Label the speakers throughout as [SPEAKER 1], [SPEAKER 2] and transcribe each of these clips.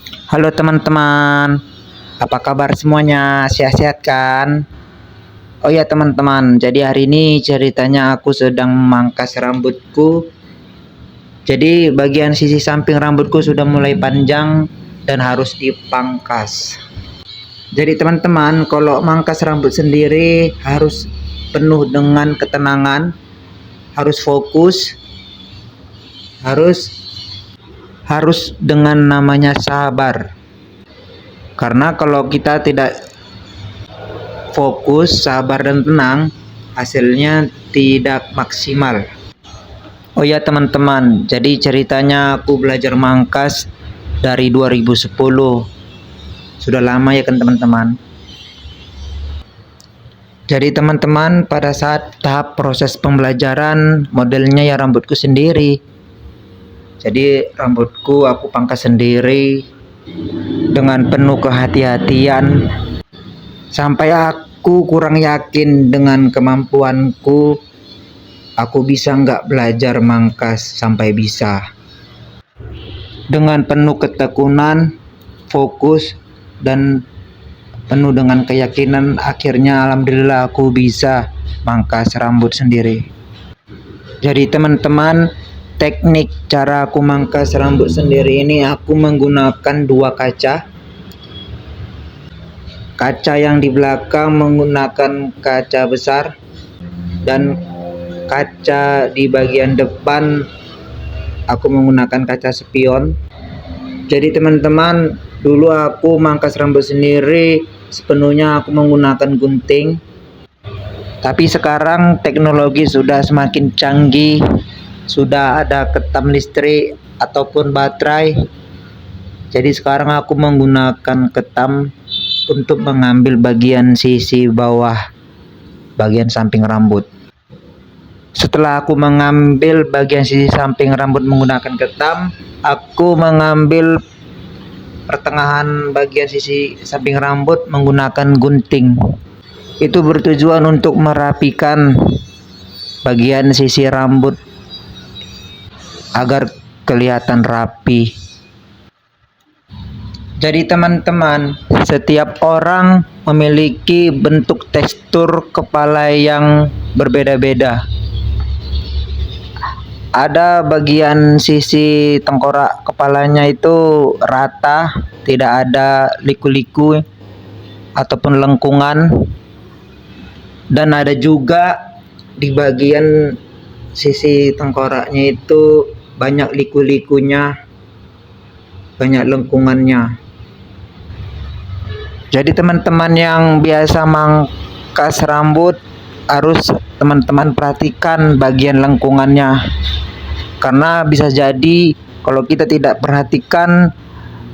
[SPEAKER 1] Halo teman-teman, apa kabar semuanya? Sehat-sehat kan? Oh ya teman-teman, jadi hari ini ceritanya aku sedang memangkas rambutku. Jadi bagian sisi samping rambutku sudah mulai panjang dan harus dipangkas. Jadi teman-teman, kalau mangkas rambut sendiri harus penuh dengan ketenangan, harus fokus, harus harus dengan namanya sabar. Karena kalau kita tidak fokus, sabar dan tenang, hasilnya tidak maksimal. Oh ya teman-teman, jadi ceritanya aku belajar mangkas dari 2010. Sudah lama ya kan teman-teman. Jadi teman-teman, pada saat tahap proses pembelajaran, modelnya ya rambutku sendiri. Jadi rambutku aku pangkas sendiri dengan penuh kehati-hatian. Sampai aku kurang yakin dengan kemampuanku, aku bisa nggak belajar mangkas sampai bisa. Dengan penuh ketekunan, fokus, dan penuh dengan keyakinan, akhirnya alhamdulillah aku bisa mangkas rambut sendiri. Jadi teman-teman, teknik cara aku mangkas rambut sendiri ini aku menggunakan dua kaca. Kaca yang di belakang menggunakan kaca besar dan kaca di bagian depan aku menggunakan kaca spion. Jadi teman-teman, dulu aku mangkas rambut sendiri sepenuhnya aku menggunakan gunting. Tapi sekarang teknologi sudah semakin canggih, sudah ada ketam listrik ataupun baterai. Jadi sekarang aku menggunakan ketam untuk mengambil bagian sisi bawah, bagian samping rambut. Setelah aku mengambil bagian sisi samping rambut menggunakan ketam, aku mengambil pertengahan bagian sisi samping rambut menggunakan gunting. Itu bertujuan untuk merapikan bagian sisi rambut agar kelihatan rapi. Jadi teman-teman, setiap orang memiliki bentuk tekstur kepala yang berbeda-beda. Ada bagian sisi tengkorak kepalanya itu rata, tidak ada liku-liku ataupun lengkungan. Dan ada juga di bagian sisi tengkoraknya itu banyak liku-likunya, banyak lengkungannya. Jadi teman-teman yang biasa mangkas rambut harus teman-teman perhatikan bagian lengkungannya. Karena bisa jadi kalau kita tidak perhatikan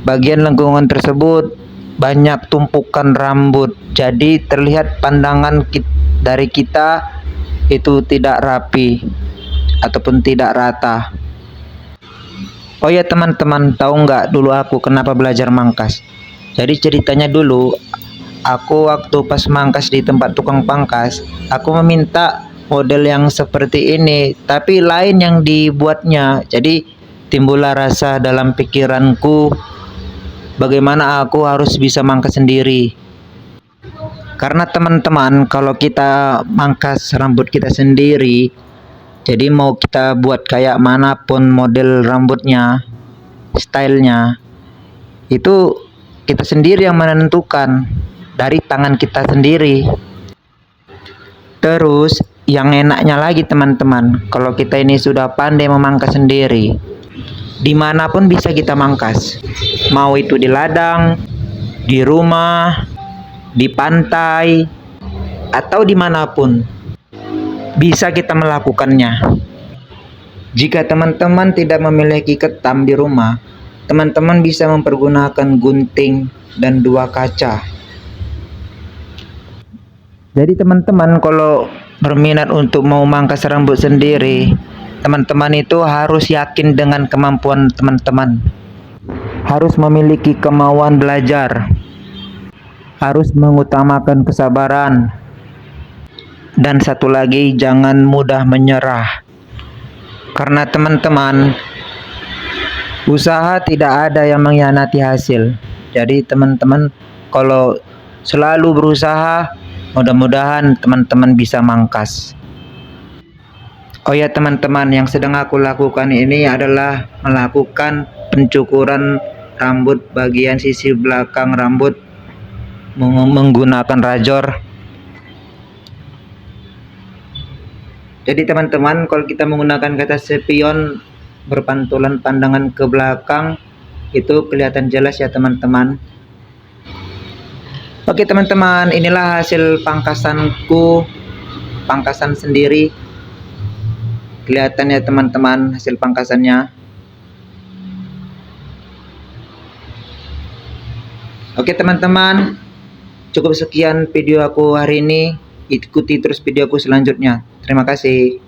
[SPEAKER 1] bagian lengkungan tersebut banyak tumpukan rambut. Jadi terlihat pandangan dari kita itu tidak rapi ataupun tidak rata. Oh ya teman-teman, tahu nggak dulu aku kenapa belajar mangkas? Jadi ceritanya dulu, aku waktu pas mangkas di tempat tukang pangkas, aku meminta model yang seperti ini, tapi lain yang dibuatnya. Jadi timbullah rasa dalam pikiranku, bagaimana aku harus bisa mangkas sendiri. Karena teman-teman, kalau kita mangkas rambut kita sendiri, jadi mau kita buat kayak manapun model rambutnya, stylenya, itu kita sendiri yang menentukan dari tangan kita sendiri. Terus yang enaknya lagi teman-teman, kalau kita ini sudah pandai memangkas sendiri, dimanapun bisa kita mangkas. Mau itu di ladang, di rumah, di pantai, atau dimanapun bisa kita melakukannya. Jika teman-teman tidak memiliki ketam di rumah, teman-teman bisa mempergunakan gunting dan dua kaca. Jadi teman-teman kalau berminat untuk mau mangkas rambut sendiri, teman-teman itu harus yakin dengan kemampuan teman-teman. Harus memiliki kemauan belajar. Harus mengutamakan kesabaran. Dan satu lagi, jangan mudah menyerah. Karena teman-teman, Usaha tidak ada yang mengkhianati hasil. Jadi teman-teman kalau selalu berusaha, mudah-mudahan teman-teman bisa mangkas. Oh ya teman-teman, yang sedang aku lakukan ini adalah melakukan pencukuran rambut bagian sisi belakang rambut menggunakan rajor. Jadi teman-teman, kalau kita menggunakan kata spion berpantulan pandangan ke belakang, itu kelihatan jelas ya teman-teman. Oke teman-teman, inilah hasil pangkasanku, pangkasan sendiri. Kelihatan ya teman-teman hasil pangkasannya. Oke teman-teman, cukup sekian video aku hari ini. Ikuti terus videoku selanjutnya. Terima kasih.